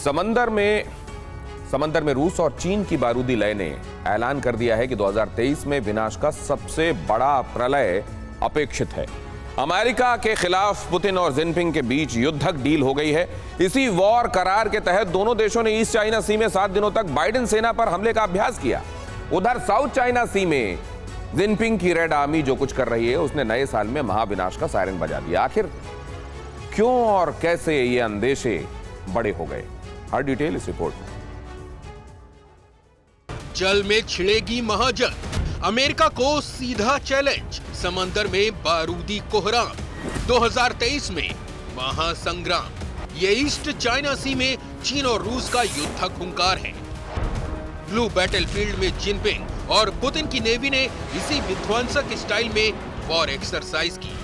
समंदर में रूस और चीन की बारूदी लय ने ऐलान कर दिया है कि 2023 में विनाश का सबसे बड़ा प्रलय अपेक्षित है। अमेरिका के खिलाफ पुतिन और जिनपिंग के बीच युद्धक डील हो गई है। इसी वॉर करार के तहत दोनों देशों ने ईस्ट चाइना सी में 7 दिनों तक बाइडेन सेना पर हमले का अभ्यास किया। उधर साउथ चाइना सी में जिनपिंग की रेड आर्मी जो कुछ कर रही है, उसने नए साल में महाविनाश का सायरन बजा दिया। आखिर क्यों और कैसे ये अंदेशे बड़े हो गए, हर डिटेल इस रिपोर्ट में। जल में छिड़ेगी महाजंग, अमेरिका को सीधा चैलेंज, समंदर में बारूदी कोहराम, 2023 में महासंग्राम। ये ईस्ट चाइना सी में चीन और रूस का युद्धक हुंकार है। ब्लू बैटलफील्ड में जिनपिंग और पुतिन की नेवी ने इसी विध्वंसक स्टाइल में वॉर एक्सरसाइज की।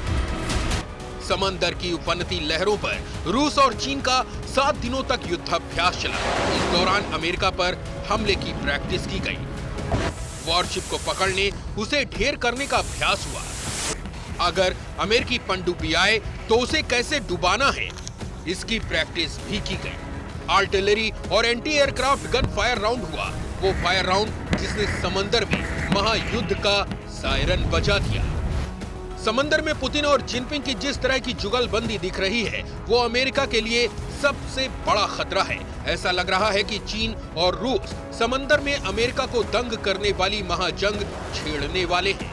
समंदर की उफनती लहरों पर रूस और चीन का 7 दिनों तक युद्धाभ्यास चला। इस दौरान अमेरिका पर हमले की प्रैक्टिस की गई। वॉरशिप को पकड़ने, उसे ढेर करने का अभ्यास हुआ। अगर अमेरिकी पनडुब्बी आए तो उसे कैसे डुबाना है, इसकी प्रैक्टिस भी की गई। आर्टिलरी और anti aircraft gun fire round हुआ, वो फायर राउंड जिसने समंदर में महायुद्ध का सायरन बजा दिया। समंदर में पुतिन और जिनपिंग की जिस तरह की जुगलबंदी दिख रही है, वो अमेरिका के लिए सबसे बड़ा खतरा है। ऐसा लग रहा है कि चीन और रूस समंदर में अमेरिका को दंग करने वाली महाजंग छेड़ने वाले हैं।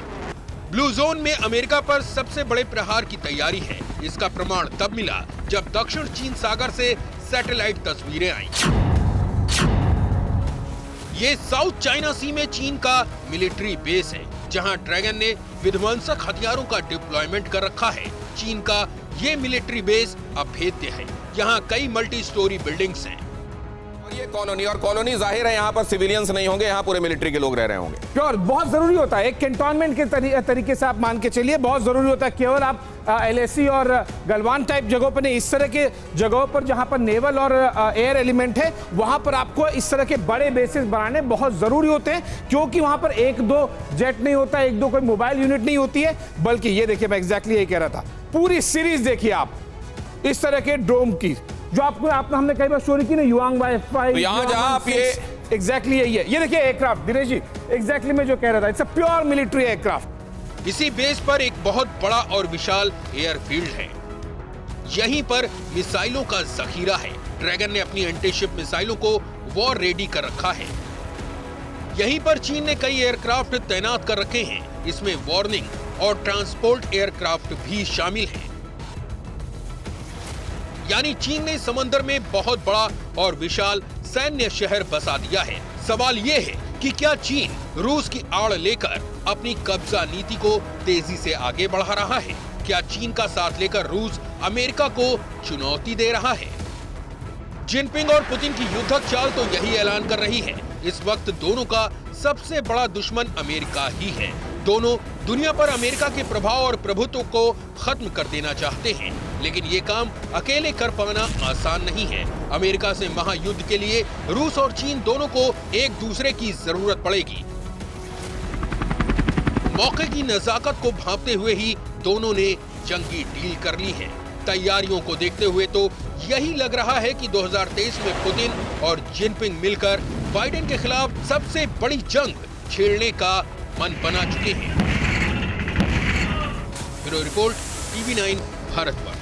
ब्लू जोन में अमेरिका पर सबसे बड़े प्रहार की तैयारी है। इसका प्रमाण तब मिला जब दक्षिण चीन सागर से सैटेलाइट तस्वीरें आईं। ये साउथ चाइना सी में चीन का मिलिट्री बेस है, जहां ड्रैगन ने विध्वंसक हथियारों का डिप्लॉयमेंट कर रखा है। चीन का ये मिलिट्री बेस अभेद्य है। यहाँ कई मल्टी स्टोरी बिल्डिंग्स हैं। और ये कॉलोनी जाहिर है, यहाँ पर सिविलियंस नहीं होंगे, यहाँ पूरे मिलिट्री के लोग रह रहे होंगे। प्योर बहुत जरूरी होता है, एक कैंटोनमेंट के तरीके से आप मान के चलिए, बहुत जरूरी होता है। केवल आप LAC और गलवान टाइप जगहों पर नहीं, इस तरह के जगहों पर जहां पर नेवल और एयर एलिमेंट है, वहां पर आपको इस तरह के बड़े बेसिस बनाने बहुत जरूरी होते हैं, क्योंकि वहां पर 1-2 जेट नहीं होता, 1-2 कोई मोबाइल यूनिट नहीं होती है। बल्कि ये देखिए, मैं एग्जैक्टली ये कह रहा था, पूरी सीरीज देखिए आप इस तरह के ड्रोन की, जो आपने हमने कई बार स्टोरी की ना, युआंग वाई, यहां जहां आप ये एग्जैक्टली यही है। ये देखिए एयरक्राफ्ट, दिनेश जी एग्जैक्टली मैं जो कह रहा था, it's a pure military aircraft. इसी बेस पर एक बहुत बड़ा और विशाल एयरफील्ड है। यहीं पर मिसाइलों का जखीरा है। ड्रैगन ने अपनी एंटीशिप मिसाइलों को वॉर रेडी कर रखा है। यहीं पर चीन ने कई एयरक्राफ्ट तैनात कर रखे हैं। इसमें वार्निंग और ट्रांसपोर्ट एयरक्राफ्ट भी शामिल हैं। यानी चीन ने समंदर में बहुत बड़ा और विशाल सैन्य शहर बसा दिया है। सवाल यह है कि क्या चीन रूस की आड़ लेकर अपनी कब्जा नीति को तेजी से आगे बढ़ा रहा है? क्या चीन का साथ लेकर रूस अमेरिका को चुनौती दे रहा है? जिनपिंग और पुतिन की युद्धक चाल तो यही ऐलान कर रही है। इस वक्त दोनों का सबसे बड़ा दुश्मन अमेरिका ही है। दोनों दुनिया पर अमेरिका के प्रभाव और प्रभुत्व को खत्म कर देना चाहते हैं, लेकिन ये काम अकेले कर पाना आसान नहीं है। अमेरिका से महायुद्ध के लिए रूस और चीन दोनों को एक दूसरे की जरूरत पड़ेगी। मौके की नजाकत को भांपते हुए ही दोनों ने जंगी डील कर ली है। तैयारियों को देखते हुए तो यही लग रहा है कि 2023 में पुतिन और जिनपिंग मिलकर बाइडेन के खिलाफ सबसे बड़ी जंग छेड़ने का मन बना चुके हैं। Bureau report, TV9 Bharatvarsh.